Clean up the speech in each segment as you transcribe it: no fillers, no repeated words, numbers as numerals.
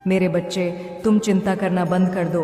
मेरे बच्चे, तुम चिंता करना बंद कर दो।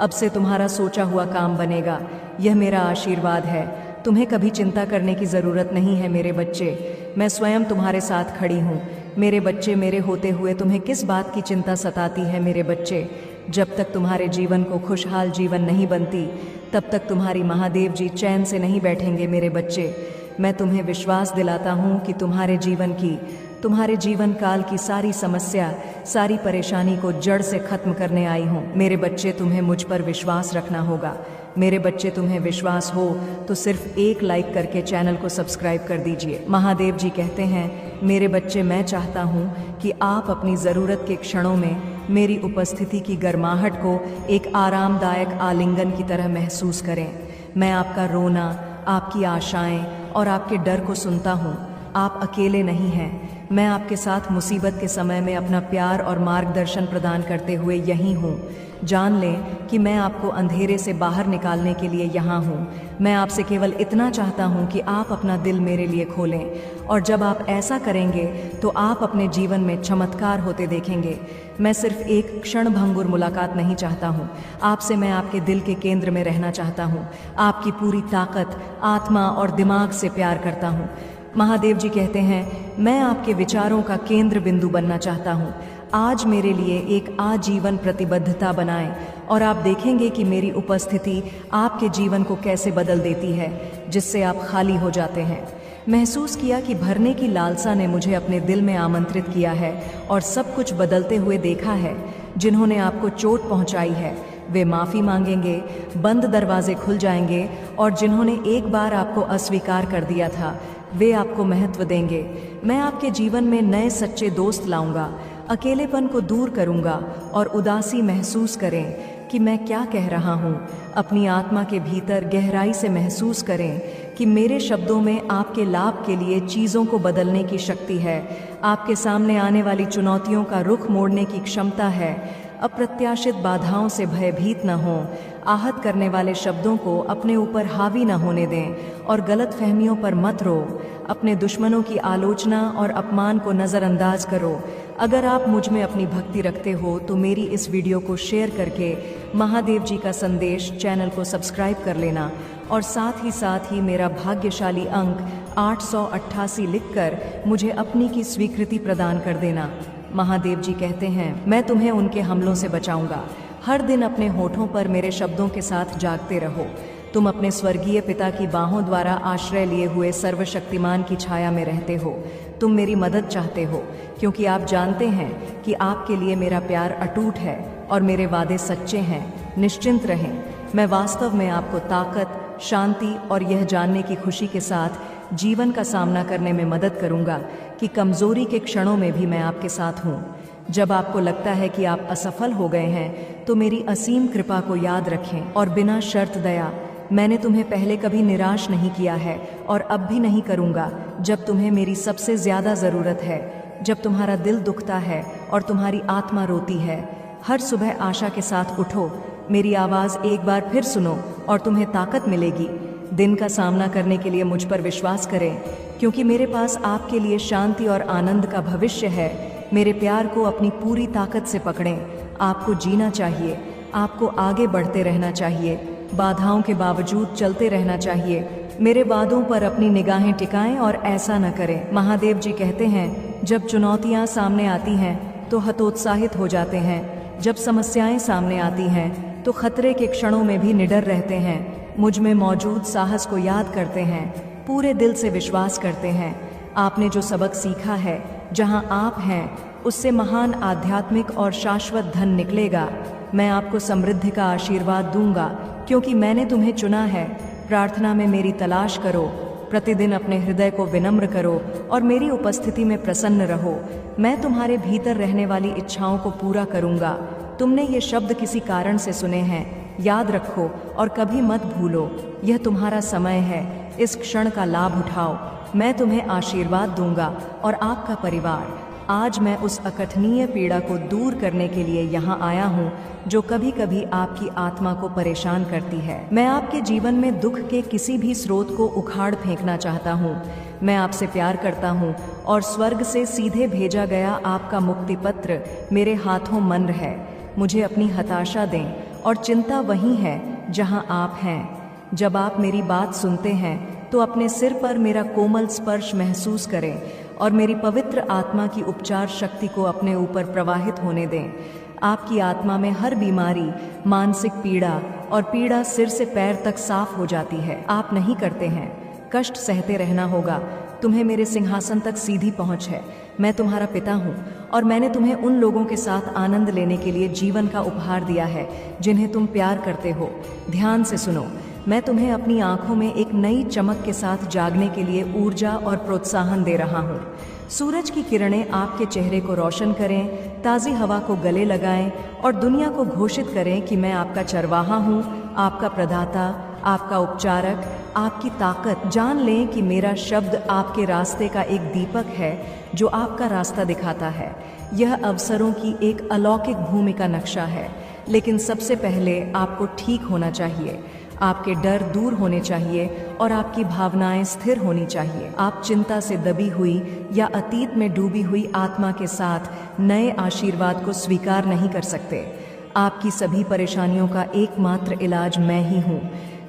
अब से तुम्हारा सोचा हुआ काम बनेगा। यह मेरा आशीर्वाद है। तुम्हें कभी चिंता करने की ज़रूरत नहीं है मेरे बच्चे। मैं स्वयं तुम्हारे साथ खड़ी हूँ। मेरे बच्चे, मेरे होते हुए तुम्हें किस बात की चिंता सताती है मेरे बच्चे? जब तक तुम्हारे जीवन को खुशहाल जीवन नहीं बनती, तब तक तुम्हारी महादेव जी चैन से नहीं बैठेंगे मेरे बच्चे। मैं तुम्हें विश्वास दिलाता हूँ कि तुम्हारे जीवन काल की सारी समस्या, सारी परेशानी को जड़ से खत्म करने आई हूँ। मेरे बच्चे, तुम्हें मुझ पर विश्वास रखना होगा। मेरे बच्चे, तुम्हें विश्वास हो तो सिर्फ एक लाइक करके चैनल को सब्सक्राइब कर दीजिए। महादेव जी कहते हैं, मेरे बच्चे, मैं चाहता हूँ कि आप अपनी ज़रूरत के क्षणों में मेरी उपस्थिति की गर्माहट को एक आरामदायक आलिंगन की तरह महसूस करें। मैं आपका रोना, आपकी आशाएं और आपके डर को सुनता हूँ। आप अकेले नहीं हैं। मैं आपके साथ मुसीबत के समय में अपना प्यार और मार्गदर्शन प्रदान करते हुए यहीं हूँ। जान लें कि मैं आपको अंधेरे से बाहर निकालने के लिए यहाँ हूँ। मैं आपसे केवल इतना चाहता हूँ कि आप अपना दिल मेरे लिए खोलें, और जब आप ऐसा करेंगे तो आप अपने जीवन में चमत्कार होते देखेंगे। मैं सिर्फ एक क्षण भंगुर मुलाकात नहीं चाहता हूँ। आपसे मैं आपके दिल के केंद्र में रहना चाहता हूँ। आपकी पूरी ताकत, आत्मा और दिमाग से प्यार करता हूँ। महादेव जी कहते हैं, मैं आपके विचारों का केंद्र बिंदु बनना चाहता हूँ। आज मेरे लिए एक आजीवन प्रतिबद्धता बनाएं और आप देखेंगे कि मेरी उपस्थिति आपके जीवन को कैसे बदल देती है, जिससे आप खाली हो जाते हैं। महसूस किया कि भरने की लालसा ने मुझे अपने दिल में आमंत्रित किया है और सब कुछ बदलते हुए देखा है। जिन्होंने आपको चोट पहुंचाई है वे माफ़ी मांगेंगे, बंद दरवाजे खुल जाएंगे, और जिन्होंने एक बार आपको अस्वीकार कर दिया था वे आपको महत्व देंगे। मैं आपके जीवन में नए सच्चे दोस्त लाऊंगा, अकेलेपन को दूर करूंगा और उदासी महसूस करें कि मैं क्या कह रहा हूँ। अपनी आत्मा के भीतर गहराई से महसूस करें कि मेरे शब्दों में आपके लाभ के लिए चीज़ों को बदलने की शक्ति है। आपके सामने आने वाली चुनौतियों का रुख मोड़ने की क्षमता है। अप्रत्याशित बाधाओं से भयभीत न हों। आहत करने वाले शब्दों को अपने ऊपर हावी न होने दें और गलत फहमियों पर मत रो। अपने दुश्मनों की आलोचना और अपमान को नज़रअंदाज करो। अगर आप मुझ में अपनी भक्ति रखते हो तो मेरी इस वीडियो को शेयर करके महादेव जी का संदेश चैनल को सब्सक्राइब कर लेना, और साथ ही मेरा भाग्यशाली अंक 888 लिखकर मुझे अपनी की स्वीकृति प्रदान कर देना। महादेव जी कहते हैं, मैं तुम्हें उनके हमलों से बचाऊंगा। हर दिन अपने होठों पर मेरे शब्दों के साथ जागते रहो। तुम अपने स्वर्गीय पिता की बाहों द्वारा आश्रय लिए हुए सर्वशक्तिमान की छाया में रहते हो। तुम मेरी मदद चाहते हो क्योंकि आप जानते हैं कि आपके लिए मेरा प्यार अटूट है और मेरे वादे सच्चे हैं। निश्चिंत रहें, मैं वास्तव में आपको ताकत, शांति और यह जानने की खुशी के साथ जीवन का सामना करने में मदद करूंगा कि कमजोरी के क्षणों में भी मैं आपके साथ हूँ। जब आपको लगता है कि आप असफल हो गए हैं तो मेरी असीम कृपा को याद रखें और बिना शर्त दया, मैंने तुम्हें पहले कभी निराश नहीं किया है और अब भी नहीं करूँगा। जब तुम्हें मेरी सबसे ज़्यादा ज़रूरत है, जब तुम्हारा दिल दुखता है और तुम्हारी आत्मा रोती है, हर सुबह आशा के साथ उठो। मेरी आवाज़ एक बार फिर सुनो और तुम्हें ताकत मिलेगी। दिन का सामना करने के लिए मुझ पर विश्वास करें, क्योंकि मेरे पास आपके लिए शांति और आनंद का भविष्य है। मेरे प्यार को अपनी पूरी ताकत से पकड़ें। आपको जीना चाहिए, आपको आगे बढ़ते रहना चाहिए, बाधाओं के बावजूद चलते रहना चाहिए। मेरे वादों पर अपनी निगाहें टिकाएं और ऐसा न करें। महादेव जी कहते हैं, जब चुनौतियां सामने आती हैं तो हतोत्साहित हो जाते हैं। जब समस्याएं सामने आती हैं तो खतरे के क्षणों में भी निडर रहते हैं। मुझ में मौजूद साहस को याद करते हैं, पूरे दिल से विश्वास करते हैं। आपने जो सबक सीखा है, जहां आप हैं उससे महान आध्यात्मिक और शाश्वत धन निकलेगा। मैं आपको समृद्धि का आशीर्वाद दूंगा क्योंकि मैंने तुम्हें चुना है। प्रार्थना में मेरी तलाश करो, प्रतिदिन अपने हृदय को विनम्र करो और मेरी उपस्थिति में प्रसन्न रहो। मैं तुम्हारे भीतर रहने वाली इच्छाओं को पूरा करूंगा। तुमने ये शब्द किसी कारण से सुने हैं, याद रखो और कभी मत भूलो। यह तुम्हारा समय है, इस क्षण का लाभ उठाओ। मैं तुम्हें आशीर्वाद दूंगा और आपका परिवार। आज मैं उस अकथनीय पीड़ा को दूर करने के लिए यहाँ आया हूँ जो कभी कभी आपकी आत्मा को परेशान करती है। मैं आपके जीवन में दुख के किसी भी स्रोत को उखाड़ फेंकना चाहता हूँ। मैं आपसे प्यार करता हूँ और स्वर्ग से सीधे भेजा गया आपका मुक्ति पत्र मेरे हाथों मन्र है। मुझे अपनी हताशा दें और चिंता वहीं है जहाँ आप हैं। जब आप मेरी बात सुनते हैं तो अपने सिर पर मेरा कोमल स्पर्श महसूस करें और मेरी पवित्र आत्मा की उपचार शक्ति को अपने ऊपर प्रवाहित होने दें। आपकी आत्मा में हर बीमारी, मानसिक पीड़ा और पीड़ा सिर से पैर तक साफ हो जाती है। आप नहीं करते हैं, कष्ट सहते रहना होगा। तुम्हें मेरे सिंहासन तक सीधी पहुंच है। मैं तुम्हारा पिता हूँ और मैंने तुम्हें उन लोगों के साथ आनंद लेने के लिए जीवन का उपहार दिया है जिन्हें तुम प्यार करते हो। ध्यान से सुनो, मैं तुम्हें अपनी आंखों में एक नई चमक के साथ जागने के लिए ऊर्जा और प्रोत्साहन दे रहा हूँ। सूरज की किरणें आपके चेहरे को रोशन करें, ताज़ी हवा को गले लगाएं और दुनिया को घोषित करें कि मैं आपका चरवाहा हूँ, आपका प्रदाता, आपका उपचारक, आपकी ताकत। जान लें कि मेरा शब्द आपके रास्ते का एक दीपक है जो आपका रास्ता दिखाता है। यह अवसरों की एक अलौकिक भूमि का नक्शा है, लेकिन सबसे पहले आपको ठीक होना चाहिए। आपके डर दूर होने चाहिए और आपकी भावनाएं स्थिर होनी चाहिए। आप चिंता से दबी हुई या अतीत में डूबी हुई आत्मा के साथ नए आशीर्वाद को स्वीकार नहीं कर सकते। आपकी सभी परेशानियों का एकमात्र इलाज मैं ही हूँ।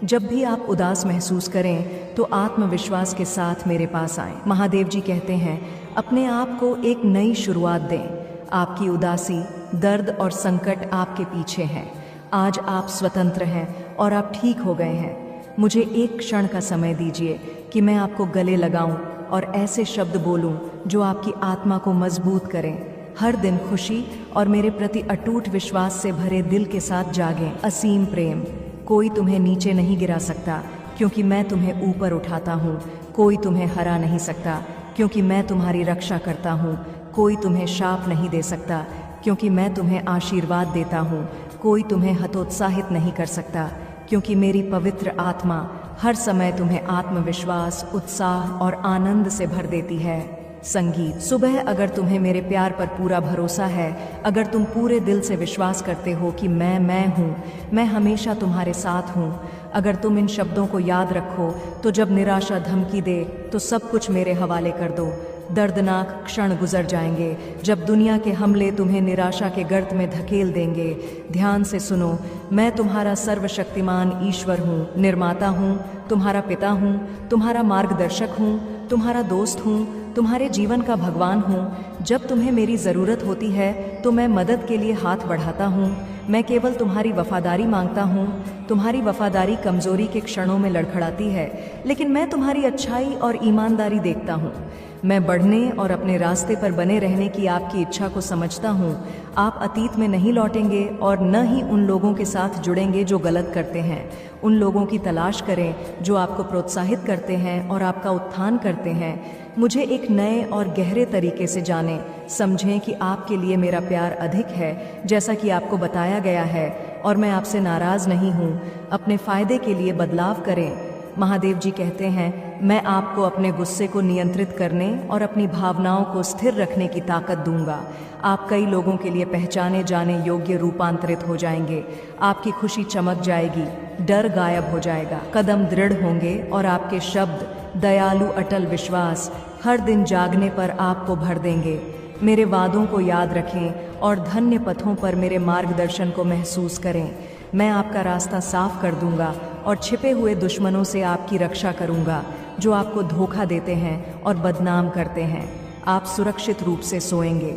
जब भी आप उदास महसूस करें तो आत्मविश्वास के साथ मेरे पास आएं। महादेव जी कहते हैं, अपने आप को एक नई शुरुआत दें। आपकी उदासी, दर्द और संकट आपके पीछे हैं। आज आप स्वतंत्र हैं और आप ठीक हो गए हैं। मुझे एक क्षण का समय दीजिए कि मैं आपको गले लगाऊं और ऐसे शब्द बोलूं जो आपकी आत्मा को मजबूत करें। हर दिन खुशी और मेरे प्रति अटूट विश्वास से भरे दिल के साथ जागें। असीम प्रेम। कोई तुम्हें नीचे नहीं गिरा सकता क्योंकि मैं तुम्हें ऊपर उठाता हूँ। कोई तुम्हें हरा नहीं सकता क्योंकि मैं तुम्हारी रक्षा करता हूँ। कोई तुम्हें शाप नहीं दे सकता क्योंकि मैं तुम्हें आशीर्वाद देता हूँ। कोई तुम्हें हतोत्साहित नहीं कर सकता क्योंकि मेरी पवित्र आत्मा हर समय तुम्हें आत्मविश्वास, उत्साह और आनंद से भर देती है। संगीत। सुबह अगर तुम्हें मेरे प्यार पर पूरा भरोसा है, अगर तुम पूरे दिल से विश्वास करते हो कि मैं हूँ, मैं हमेशा तुम्हारे साथ हूँ, अगर तुम इन शब्दों को याद रखो तो जब निराशा धमकी दे तो सब कुछ मेरे हवाले कर दो। दर्दनाक क्षण गुजर जाएंगे जब दुनिया के हमले तुम्हें निराशा के गर्त में धकेल देंगे। ध्यान से सुनो, मैं तुम्हारा सर्वशक्तिमान ईश्वर हूँ, निर्माता हूँ, तुम्हारा पिता हूँ, तुम्हारा मार्गदर्शक हूँ, तुम्हारा दोस्त हूँ, तुम्हारे जीवन का भगवान हूँ। जब तुम्हें मेरी ज़रूरत होती है तो मैं मदद के लिए हाथ बढ़ाता हूँ। मैं केवल तुम्हारी वफादारी मांगता हूँ। तुम्हारी वफादारी कमज़ोरी के क्षणों में लड़खड़ाती है, लेकिन मैं तुम्हारी अच्छाई और ईमानदारी देखता हूँ। मैं बढ़ने और अपने रास्ते पर बने रहने की आपकी इच्छा को समझता हूँ। आप अतीत में नहीं लौटेंगे और न ही उन लोगों के साथ जुड़ेंगे जो गलत करते हैं। उन लोगों की तलाश करें जो आपको प्रोत्साहित करते हैं और आपका उत्थान करते हैं। मुझे एक नए और गहरे तरीके से जानें, समझें कि आपके लिए मेरा प्यार अधिक है जैसा कि आपको बताया गया है और मैं आपसे नाराज़ नहीं हूँ। अपने फ़ायदे के लिए बदलाव करें। महादेव जी कहते हैं, मैं आपको अपने गुस्से को नियंत्रित करने और अपनी भावनाओं को स्थिर रखने की ताकत दूंगा। आप कई लोगों के लिए पहचाने जाने योग्य रूपांतरित हो जाएंगे। आपकी खुशी चमक जाएगी, डर गायब हो जाएगा, कदम दृढ़ होंगे और आपके शब्द दयालु अटल विश्वास हर दिन जागने पर आपको भर देंगे। मेरे वादों को याद रखें और धन्य पथों पर मेरे मार्गदर्शन को महसूस करें। मैं आपका रास्ता साफ कर दूंगा और छिपे हुए दुश्मनों से आपकी रक्षा करूंगा जो आपको धोखा देते हैं और बदनाम करते हैं। आप सुरक्षित रूप से सोएंगे।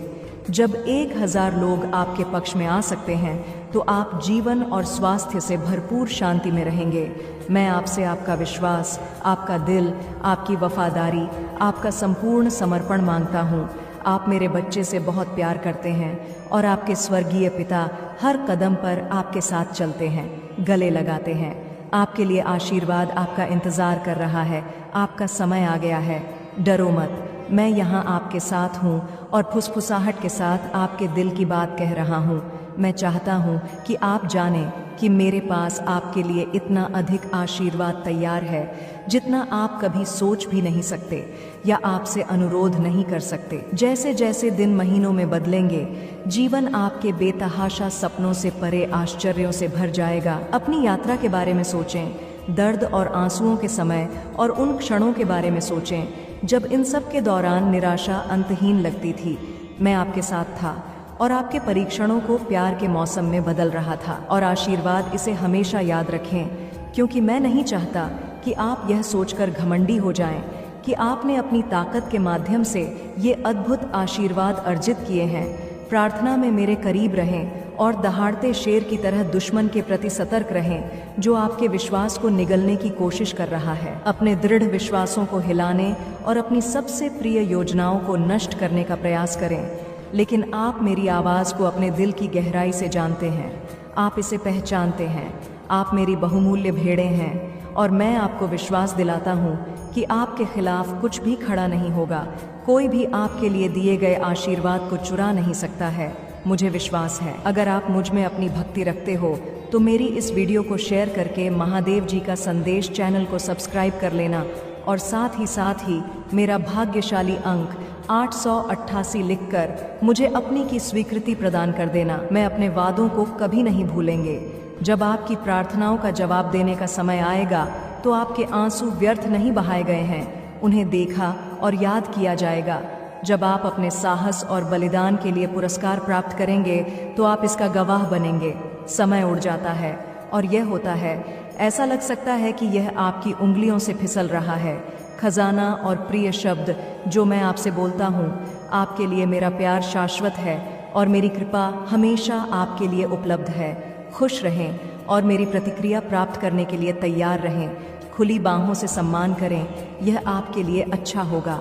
जब 1000 लोग आपके पक्ष में आ सकते हैं तो आप जीवन और स्वास्थ्य से भरपूर शांति में रहेंगे। मैं आपसे आपका विश्वास, आपका दिल, आपकी वफादारी, आपका संपूर्ण समर्पण मांगता हूँ। आप मेरे बच्चे से बहुत प्यार करते हैं और आपके स्वर्गीय पिता हर कदम पर आपके साथ चलते हैं, गले लगाते हैं। आपके लिए आशीर्वाद आपका इंतज़ार कर रहा है। आपका समय आ गया है। डरो मत, मैं यहाँ आपके साथ हूँ और फुसफुसाहट के साथ आपके दिल की बात कह रहा हूँ। मैं चाहता हूँ कि आप जानें कि मेरे पास आपके लिए इतना अधिक आशीर्वाद तैयार है जितना आप कभी सोच भी नहीं सकते या आपसे अनुरोध नहीं कर सकते। जैसे जैसे दिन महीनों में बदलेंगे, जीवन आपके बेतहाशा सपनों से परे आश्चर्यों से भर जाएगा। अपनी यात्रा के बारे में सोचें, दर्द और आंसुओं के समय और उन क्षणों के बारे में सोचें जब इन सब के दौरान निराशा अंतहीन लगती थी, मैं आपके साथ था और आपके परीक्षणों को प्यार के मौसम में बदल रहा था। और आशीर्वाद, इसे हमेशा याद रखें, क्योंकि मैं नहीं चाहता कि आप यह सोचकर घमंडी हो जाएं कि आपने अपनी ताकत के माध्यम से ये अद्भुत आशीर्वाद अर्जित किए हैं। प्रार्थना में मेरे करीब रहें और दहाड़ते शेर की तरह दुश्मन के प्रति सतर्क रहें जो आपके विश्वास को निगलने की कोशिश कर रहा है। अपने दृढ़ विश्वासों को हिलाने और अपनी सबसे प्रिय योजनाओं को नष्ट करने का प्रयास करें, लेकिन आप मेरी आवाज़ को अपने दिल की गहराई से जानते हैं। आप इसे पहचानते हैं। आप मेरी बहुमूल्य भेड़ें हैं और मैं आपको विश्वास दिलाता हूँ कि आपके खिलाफ कुछ भी खड़ा नहीं होगा। कोई भी आपके लिए दिए गए आशीर्वाद को चुरा नहीं सकता है। मुझे विश्वास है। अगर आप मुझ में अपनी भक्ति रखते हो तो मेरी इस वीडियो को शेयर करके महादेव जी का संदेश चैनल को सब्सक्राइब कर लेना और साथ ही मेरा भाग्यशाली अंक 888 लिखकर मुझे अपनी की स्वीकृति प्रदान कर देना। मैं अपने वादों को कभी नहीं भूलेंगे। जब आपकी प्रार्थनाओं का जवाब देने का समय आएगा तो आपके आंसू व्यर्थ नहीं बहाए गए हैं, उन्हें देखा और याद किया जाएगा। जब आप अपने साहस और बलिदान के लिए पुरस्कार प्राप्त करेंगे तो आप इसका गवाह बनेंगे। समय उड़ जाता है और यह होता है, ऐसा लग सकता है कि यह आपकी उंगलियों से फिसल रहा है। खजाना और प्रिय शब्द जो मैं आपसे बोलता हूँ, आपके लिए मेरा प्यार शाश्वत है और मेरी कृपा हमेशा आपके लिए उपलब्ध है। खुश रहें और मेरी प्रतिक्रिया प्राप्त करने के लिए तैयार रहें। खुली बाहों से सम्मान करें, यह आपके लिए अच्छा होगा।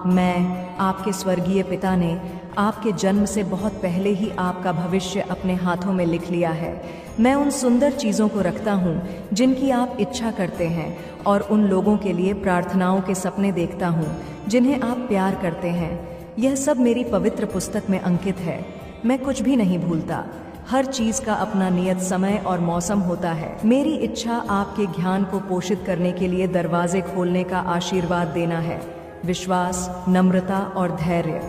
मैं, आपके स्वर्गीय पिता ने आपके जन्म से बहुत पहले ही आपका भविष्य अपने हाथों में लिख लिया है। मैं उन सुंदर चीज़ों को रखता हूँ जिनकी आप इच्छा करते हैं और उन लोगों के लिए प्रार्थनाओं के सपने देखता हूँ जिन्हें आप प्यार करते हैं। यह सब मेरी पवित्र पुस्तक में अंकित है। मैं कुछ भी नहीं भूलता। हर चीज़ का अपना नियत समय और मौसम होता है। मेरी इच्छा आपके ज्ञान को पोषित करने के लिए दरवाजे खोलने का आशीर्वाद देना है। विश्वास, नम्रता और धैर्य।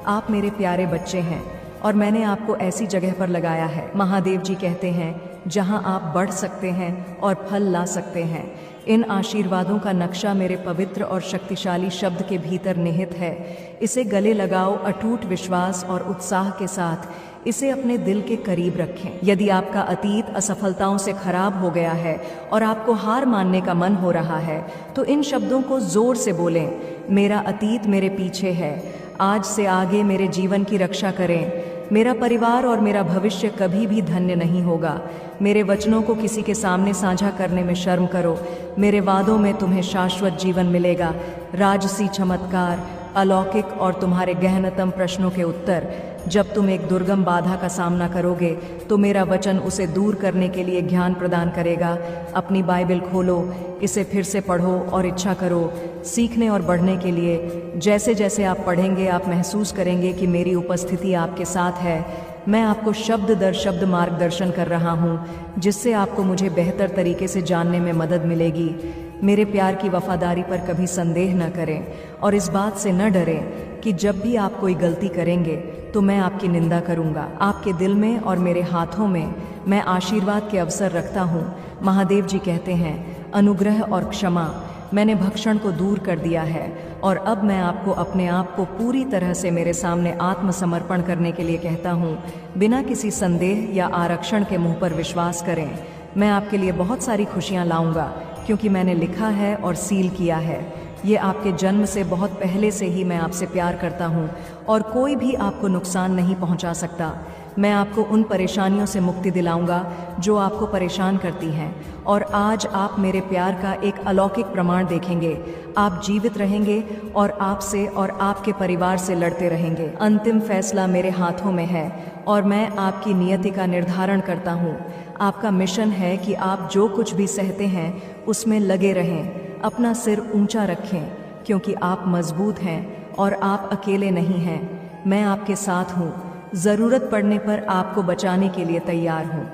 आप मेरे प्यारे बच्चे हैं और मैंने आपको ऐसी जगह पर लगाया है। महादेव जी कहते हैं, जहां आप बढ़ सकते हैं और फल ला सकते हैं। इन आशीर्वादों का नक्शा मेरे पवित्र और शक्तिशाली शब्द के भीतर निहित है। इसे गले लगाओ अटूट विश्वास और उत्साह के साथ। इसे अपने दिल के करीब रखें। यदि आपका अतीत असफलताओं से खराब हो गया है और आपको हार मानने का मन हो रहा है तो इन शब्दों को जोर से बोलें, मेरा अतीत मेरे पीछे है। आज से आगे मेरे जीवन की रक्षा करें। मेरा परिवार और मेरा भविष्य कभी भी धन्य नहीं होगा। मेरे वचनों को किसी के सामने साझा करने में शर्म करो। मेरे वादों में तुम्हें शाश्वत जीवन मिलेगा। राजसी चमत्कार, अलौकिक और तुम्हारे गहनतम प्रश्नों के उत्तर। जब तुम एक दुर्गम बाधा का सामना करोगे तो मेरा वचन उसे दूर करने के लिए ज्ञान प्रदान करेगा। अपनी बाइबल खोलो, इसे फिर से पढ़ो और इच्छा करो सीखने और बढ़ने के लिए। जैसे जैसे आप पढ़ेंगे आप महसूस करेंगे कि मेरी उपस्थिति आपके साथ है। मैं आपको शब्द दर शब्द मार्गदर्शन कर रहा हूँ, जिससे आपको मुझे बेहतर तरीके से जानने में मदद मिलेगी। मेरे प्यार की वफादारी पर कभी संदेह न करें और इस बात से न डरें कि जब भी आप कोई गलती करेंगे तो मैं आपकी निंदा करूंगा। आपके दिल में और मेरे हाथों में मैं आशीर्वाद के अवसर रखता हूँ। महादेव जी कहते हैं, अनुग्रह और क्षमा। मैंने भक्षण को दूर कर दिया है और अब मैं आपको अपने आप को पूरी तरह से मेरे सामने आत्मसमर्पण करने के लिए कहता हूँ। बिना किसी संदेह या आरक्षण के मुंह पर विश्वास करें। मैं आपके लिए बहुत सारी खुशियाँ लाऊंगा क्योंकि मैंने लिखा है और सील किया है। ये आपके जन्म से बहुत पहले से ही मैं आपसे प्यार करता हूँ और कोई भी आपको नुकसान नहीं पहुँचा सकता। मैं आपको उन परेशानियों से मुक्ति दिलाऊंगा जो आपको परेशान करती हैं और आज आप मेरे प्यार का एक अलौकिक प्रमाण देखेंगे। आप जीवित रहेंगे और आपसे और आपके परिवार से लड़ते रहेंगे। अंतिम फैसला मेरे हाथों में है और मैं आपकी नियति का निर्धारण करता हूँ। आपका मिशन है कि आप जो कुछ भी सहते हैं उसमें लगे रहें। अपना सिर ऊंचा रखें क्योंकि आप मजबूत हैं और आप अकेले नहीं हैं। मैं आपके साथ हूँ। ज़रूरत पड़ने पर आपको बचाने के लिए तैयार हूँ।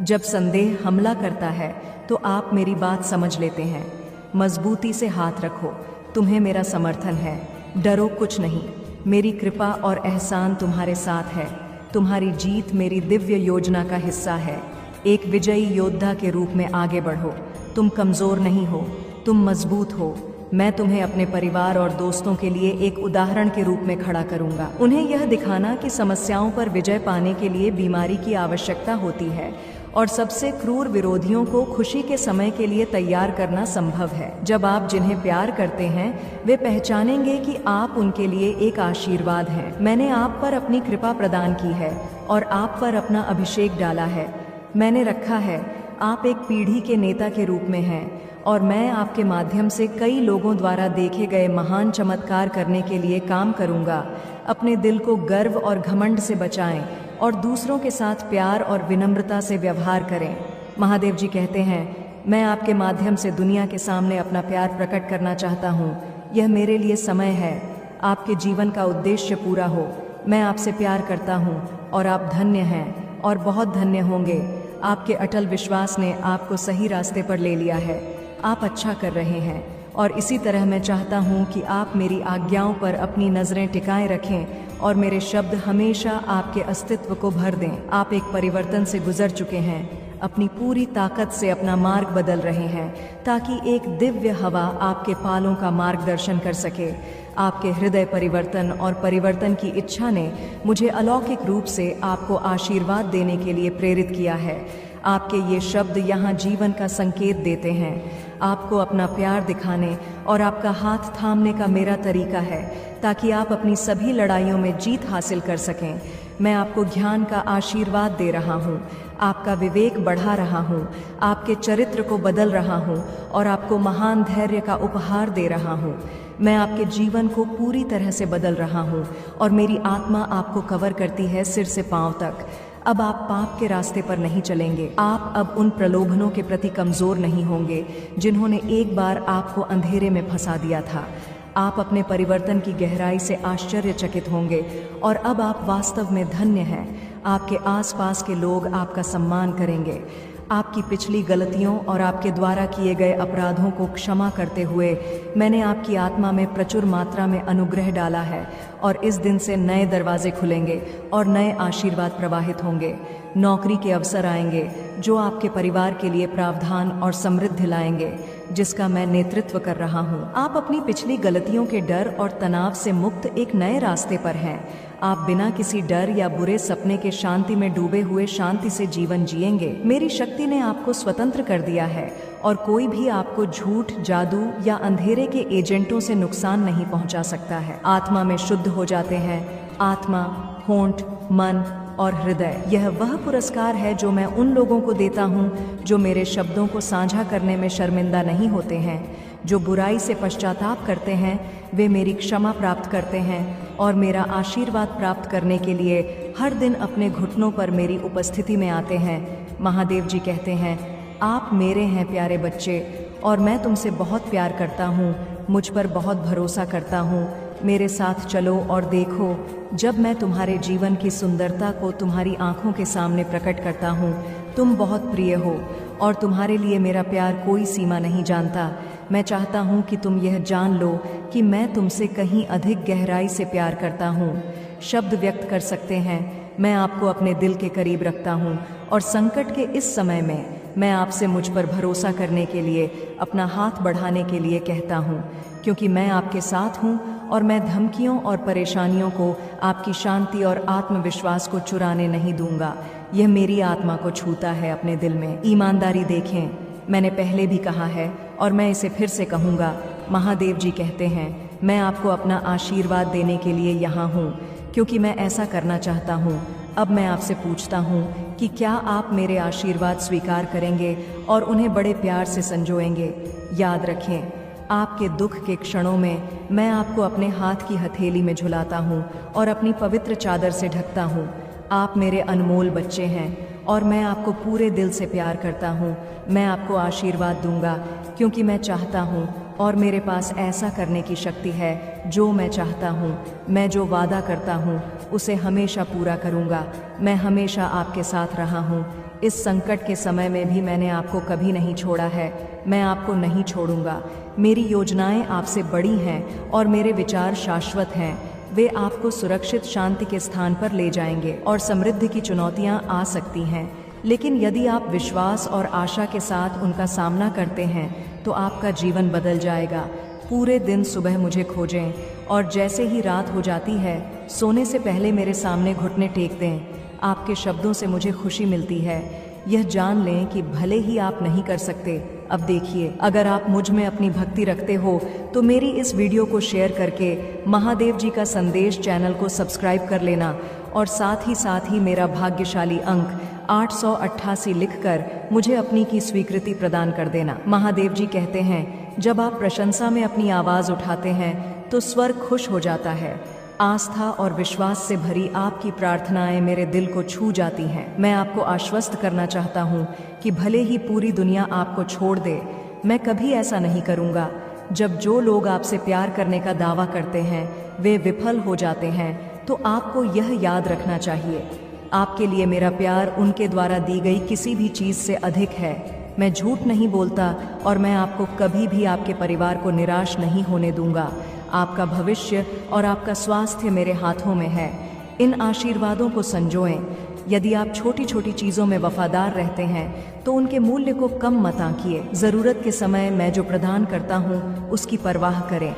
जब संदेह हमला करता है तो आप मेरी बात समझ लेते हैं। मजबूती से हाथ रखो, तुम्हें मेरा समर्थन है। डरो कुछ नहीं, मेरी कृपा और एहसान तुम्हारे साथ है। तुम्हारी जीत मेरी दिव्य योजना का हिस्सा है। एक विजयी योद्धा के रूप में आगे बढ़ो। तुम कमज़ोर नहीं हो, तुम मजबूत हो। मैं तुम्हें अपने परिवार और दोस्तों के लिए एक उदाहरण के रूप में खड़ा करूंगा। उन्हें यह दिखाना कि समस्याओं पर विजय पाने के लिए बीमारी की आवश्यकता होती है और सबसे क्रूर विरोधियों को खुशी के समय के लिए तैयार करना संभव है। जब आप जिन्हें प्यार करते हैं वे पहचानेंगे कि आप उनके लिए एक आशीर्वाद हैं। मैंने आप पर अपनी कृपा प्रदान की है और आप पर अपना अभिषेक डाला है। मैंने रखा है, आप एक पीढ़ी के नेता के रूप में हैं और मैं आपके माध्यम से कई लोगों द्वारा देखे गए महान चमत्कार करने के लिए काम करूंगा। अपने दिल को गर्व और घमंड से बचाएं और दूसरों के साथ प्यार और विनम्रता से व्यवहार करें। महादेव जी कहते हैं, मैं आपके माध्यम से दुनिया के सामने अपना प्यार प्रकट करना चाहता हूँ। यह मेरे लिए समय है, आपके जीवन का उद्देश्य पूरा हो। मैं आपसे प्यार करता हूँ और आप धन्य हैं और बहुत धन्य होंगे। आपके अटल विश्वास ने आपको सही रास्ते पर ले लिया है। आप अच्छा कर रहे हैं और इसी तरह मैं चाहता हूँ कि आप मेरी आज्ञाओं पर अपनी नज़रें टिकाए रखें और मेरे शब्द हमेशा आपके अस्तित्व को भर दें। आप एक परिवर्तन से गुजर चुके हैं, अपनी पूरी ताकत से अपना मार्ग बदल रहे हैं ताकि एक दिव्य हवा आपके पालों का मार्गदर्शन कर सके। आपके हृदय परिवर्तन और परिवर्तन की इच्छा ने मुझे अलौकिक रूप से आपको आशीर्वाद देने के लिए प्रेरित किया है। आपके ये शब्द यहाँ जीवन का संकेत देते हैं। आपको अपना प्यार दिखाने और आपका हाथ थामने का मेरा तरीका है ताकि आप अपनी सभी लड़ाइयों में जीत हासिल कर सकें। मैं आपको ज्ञान का आशीर्वाद दे रहा हूँ, आपका विवेक बढ़ा रहा हूँ, आपके चरित्र को बदल रहा हूँ और आपको महान धैर्य का उपहार दे रहा हूँ। मैं आपके जीवन को पूरी तरह से बदल रहा हूँ और मेरी आत्मा आपको कवर करती है सिर से पांव तक। अब आप पाप के रास्ते पर नहीं चलेंगे। आप अब उन प्रलोभनों के प्रति कमज़ोर नहीं होंगे जिन्होंने एक बार आपको अंधेरे में फंसा दिया था। आप अपने परिवर्तन की गहराई से आश्चर्यचकित होंगे और अब आप वास्तव में धन्य हैं। आपके आसपास के लोग आपका सम्मान करेंगे। आपकी पिछली गलतियों और आपके द्वारा किए गए अपराधों को क्षमा करते हुए मैंने आपकी आत्मा में प्रचुर मात्रा में अनुग्रह डाला है और इस दिन से नए दरवाजे खुलेंगे और नए आशीर्वाद प्रवाहित होंगे। नौकरी के अवसर आएंगे जो आपके परिवार के लिए प्रावधान और समृद्धि लाएंगे, जिसका मैं नेतृत्व कर रहा हूँ। आप अपनी पिछली गलतियों के डर और तनाव से मुक्त एक नए रास्ते पर हैं। आप बिना किसी डर या बुरे सपने के शांति में डूबे हुए शांति से जीवन जिएंगे। मेरी शक्ति ने आपको स्वतंत्र कर दिया है और कोई भी आपको झूठ, जादू या अंधेरे के एजेंटों से नुकसान नहीं पहुंचा सकता है। आत्मा में शुद्ध हो जाते हैं। आत्मा, होंठ, मन और हृदय, यह वह पुरस्कार है जो मैं उन लोगों को देता हूँ जो मेरे शब्दों को साझा करने में शर्मिंदा नहीं होते हैं। जो बुराई से पश्चाताप करते हैं वे मेरी क्षमा प्राप्त करते हैं और मेरा आशीर्वाद प्राप्त करने के लिए हर दिन अपने घुटनों पर मेरी उपस्थिति में आते हैं। महादेव जी कहते हैं, आप मेरे हैं प्यारे बच्चे और मैं तुमसे बहुत प्यार करता हूँ, मुझ पर बहुत भरोसा करता हूँ। मेरे साथ चलो और देखो, जब मैं तुम्हारे जीवन की सुंदरता को तुम्हारी आंखों के सामने प्रकट करता हूँ। तुम बहुत प्रिय हो और तुम्हारे लिए मेरा प्यार कोई सीमा नहीं जानता। मैं चाहता हूँ कि तुम यह जान लो कि मैं तुमसे कहीं अधिक गहराई से प्यार करता हूँ। शब्द व्यक्त कर सकते हैं, मैं आपको अपने दिल के करीब रखता हूँ और संकट के इस समय में मैं आपसे मुझ पर भरोसा करने के लिए अपना हाथ बढ़ाने के लिए कहता हूँ, क्योंकि मैं आपके साथ हूँ और मैं धमकियों और परेशानियों को आपकी शांति और आत्मविश्वास को चुराने नहीं दूंगा। यह मेरी आत्मा को छूता है अपने दिल में। ईमानदारी देखें, मैंने पहले भी कहा है और मैं इसे फिर से कहूँगा। महादेव जी कहते हैं, मैं आपको अपना आशीर्वाद देने के लिए यहाँ हूँ क्योंकि मैं ऐसा करना चाहता हूँ। अब मैं आपसे पूछता हूँ कि क्या आप मेरे आशीर्वाद स्वीकार करेंगे और उन्हें बड़े प्यार से संजोएंगे। याद रखें, आपके दुख के क्षणों में मैं आपको अपने हाथ की हथेली में झुलाता हूँ और अपनी पवित्र चादर से ढकता हूँ। आप मेरे अनमोल बच्चे हैं और मैं आपको पूरे दिल से प्यार करता हूँ। मैं आपको आशीर्वाद दूंगा क्योंकि मैं चाहता हूँ और मेरे पास ऐसा करने की शक्ति है जो मैं चाहता हूँ। मैं जो वादा करता हूँ उसे हमेशा पूरा करूँगा। मैं हमेशा आपके साथ रहा हूँ। इस संकट के समय में भी मैंने आपको कभी नहीं छोड़ा है। मैं आपको नहीं छोड़ूंगा। मेरी योजनाएं आपसे बड़ी हैं और मेरे विचार शाश्वत हैं। वे आपको सुरक्षित शांति के स्थान पर ले जाएंगे और समृद्धि की चुनौतियां आ सकती हैं, लेकिन यदि आप विश्वास और आशा के साथ उनका सामना करते हैं तो आपका जीवन बदल जाएगा। पूरे दिन सुबह मुझे खोजें और जैसे ही रात हो जाती है सोने से पहले मेरे सामने घुटने टेक दें। आपके शब्दों से मुझे खुशी मिलती है। यह जान लें कि भले ही आप नहीं कर सकते, अब देखिए, अगर आप मुझ में अपनी भक्ति रखते हो तो मेरी इस वीडियो को शेयर करके महादेव जी का संदेश चैनल को सब्सक्राइब कर लेना और साथ ही मेरा भाग्यशाली अंक 888 लिखकर मुझे अपनी की स्वीकृति प्रदान कर देना। महादेव जी कहते हैं, जब आप प्रशंसा में अपनी आवाज़ उठाते हैं तो स्वर्ग खुश हो जाता है। आस्था और विश्वास से भरी आपकी प्रार्थनाएं मेरे दिल को छू जाती हैं। मैं आपको आश्वस्त करना चाहता हूं कि भले ही पूरी दुनिया आपको छोड़ दे, मैं कभी ऐसा नहीं करूंगा। जब जो लोग आपसे प्यार करने का दावा करते हैं वे विफल हो जाते हैं तो आपको यह याद रखना चाहिए, आपके लिए मेरा प्यार उनके द्वारा दी गई किसी भी चीज़ से अधिक है। मैं झूठ नहीं बोलता और मैं आपको कभी भी आपके परिवार को निराश नहीं होने दूंगा। आपका भविष्य और आपका स्वास्थ्य मेरे हाथों में है। इन आशीर्वादों को संजोएं। यदि आप छोटी छोटी चीज़ों में वफादार रहते हैं तो उनके मूल्य को कम मत आंकिए। ज़रूरत के समय मैं जो प्रदान करता हूँ उसकी परवाह करें।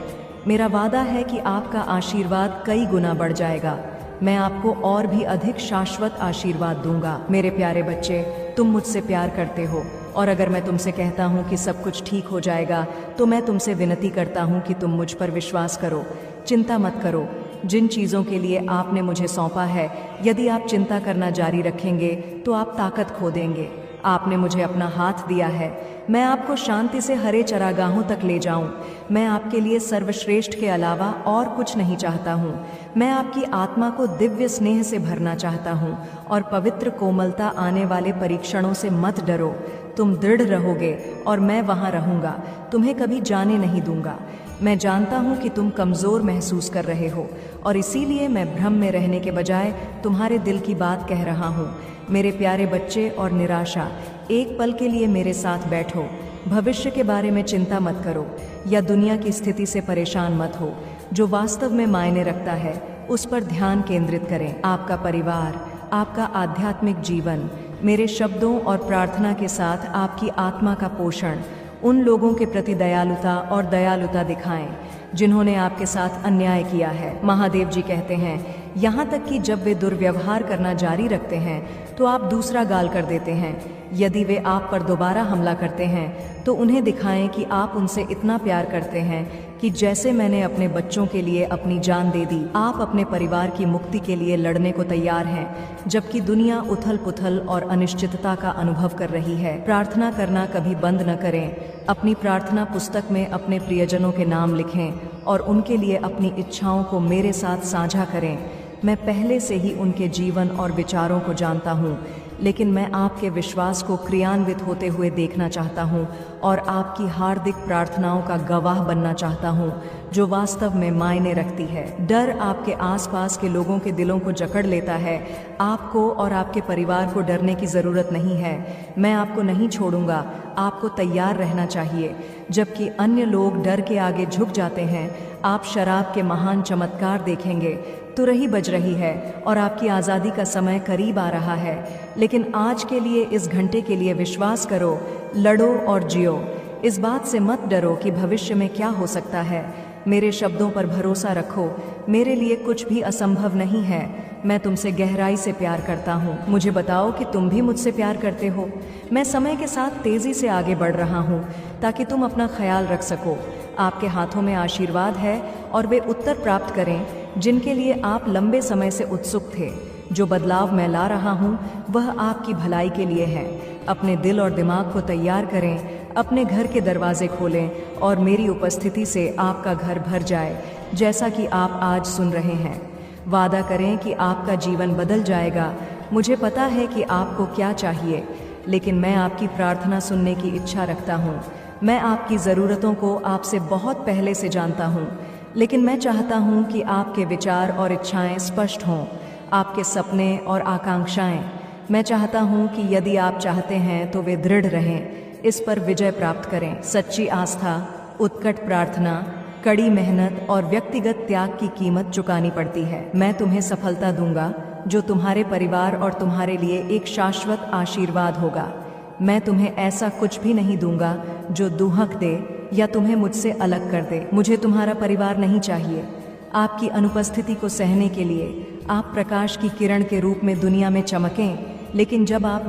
मेरा वादा है कि आपका आशीर्वाद कई गुना बढ़ जाएगा। मैं आपको और भी अधिक शाश्वत आशीर्वाद दूंगा। मेरे प्यारे बच्चे, तुम मुझसे प्यार करते हो और अगर मैं तुमसे कहता हूँ कि सब कुछ ठीक हो जाएगा तो मैं तुमसे विनती करता हूँ कि तुम मुझ पर विश्वास करो। चिंता मत करो। जिन चीज़ों के लिए आपने मुझे सौंपा है, यदि आप चिंता करना जारी रखेंगे तो आप ताकत खो देंगे। आपने मुझे अपना हाथ दिया है, मैं आपको शांति से हरे चरागाहों तक ले जाऊं। मैं आपके लिए सर्वश्रेष्ठ के अलावा और कुछ नहीं चाहता हूं। मैं आपकी आत्मा को दिव्य स्नेह से भरना चाहता हूं और पवित्र कोमलता आने वाले परीक्षणों से मत डरो। तुम दृढ़ रहोगे और मैं वहां रहूंगा, तुम्हें कभी जाने नहीं दूंगा। मैं जानता हूं कि तुम कमज़ोर महसूस कर रहे हो और इसीलिए मैं भ्रम में रहने के बजाय तुम्हारे दिल की बात कह रहा हूं। मेरे प्यारे बच्चे और निराशा, एक पल के लिए मेरे साथ बैठो। भविष्य के बारे में चिंता मत करो या दुनिया की स्थिति से परेशान मत हो। जो वास्तव में मायने रखता है उस पर ध्यान केंद्रित करें। आपका परिवार, आपका आध्यात्मिक जीवन, मेरे शब्दों और प्रार्थना के साथ आपकी आत्मा का पोषण। उन लोगों के प्रति दयालुता दिखाएं जिन्होंने आपके साथ अन्याय किया है। महादेव जी कहते हैं, यहाँ तक कि जब वे दुर्व्यवहार करना जारी रखते हैं तो आप दूसरा गाल कर देते हैं। यदि वे आप पर दोबारा हमला करते हैं तो उन्हें दिखाएं कि आप उनसे इतना प्यार करते हैं कि जैसे मैंने अपने बच्चों के लिए अपनी जान दे दी, आप अपने परिवार की मुक्ति के लिए लड़ने को तैयार हैं। जबकि दुनिया उथल पुथल और अनिश्चितता का अनुभव कर रही है, प्रार्थना करना कभी बंद न करें। अपनी प्रार्थना पुस्तक में अपने प्रियजनों के नाम लिखें और उनके लिए अपनी इच्छाओं को मेरे साथ साझा करें। मैं पहले से ही उनके जीवन और विचारों को जानता हूँ, लेकिन मैं आपके विश्वास को क्रियान्वित होते हुए देखना चाहता हूँ और आपकी हार्दिक प्रार्थनाओं का गवाह बनना चाहता हूँ जो वास्तव में मायने रखती है। डर आपके आसपास के लोगों के दिलों को जकड़ लेता है। आपको और आपके परिवार को डरने की ज़रूरत नहीं है। मैं आपको नहीं छोड़ूंगा। आपको तैयार रहना चाहिए। जबकि अन्य लोग डर के आगे झुक जाते हैं, आप शराब के महान चमत्कार देखेंगे। तुरही बज रही है और आपकी आज़ादी का समय करीब आ रहा है। लेकिन आज के लिए, इस घंटे के लिए विश्वास करो, लड़ो और जियो। इस बात से मत डरो कि भविष्य में क्या हो सकता है। मेरे शब्दों पर भरोसा रखो। मेरे लिए कुछ भी असंभव नहीं है। मैं तुमसे गहराई से प्यार करता हूँ। मुझे बताओ कि तुम भी मुझसे प्यार करते हो। मैं समय के साथ तेज़ी से आगे बढ़ रहा हूँ ताकि तुम अपना ख्याल रख सको। आपके हाथों में आशीर्वाद है और वे उत्तर प्राप्त करें जिनके लिए आप लंबे समय से उत्सुक थे। जो बदलाव मैं ला रहा हूँ वह आपकी भलाई के लिए है। अपने दिल और दिमाग को तैयार करें, अपने घर के दरवाजे खोलें और मेरी उपस्थिति से आपका घर भर जाए, जैसा कि आप आज सुन रहे हैं। वादा करें कि आपका जीवन बदल जाएगा। मुझे पता है कि आपको क्या चाहिए, लेकिन मैं आपकी प्रार्थना सुनने की इच्छा रखता हूँ। मैं आपकी ज़रूरतों को आपसे बहुत पहले से जानता हूँ, लेकिन मैं चाहता हूँ कि आपके विचार और इच्छाएं स्पष्ट हों, आपके सपने और आकांक्षाएं। मैं चाहता हूँ कि यदि आप चाहते हैं तो वे दृढ़ रहें, इस पर विजय प्राप्त करें। सच्ची आस्था, उत्कट प्रार्थना, कड़ी मेहनत और व्यक्तिगत त्याग की कीमत चुकानी पड़ती है। मैं तुम्हें सफलता दूंगा जो तुम्हारे परिवार और तुम्हारे लिए एक शाश्वत आशीर्वाद होगा। मैं तुम्हें ऐसा कुछ भी नहीं दूंगा जो दुहक दे, या तुम्हें मुझसे अलग कर दे। मुझे तुम्हारा परिवार नहीं चाहिए। आपकी अनुपस्थिति को सहने के लिए आप प्रकाश की किरण के रूप में दुनिया में चमकें, लेकिन जब आप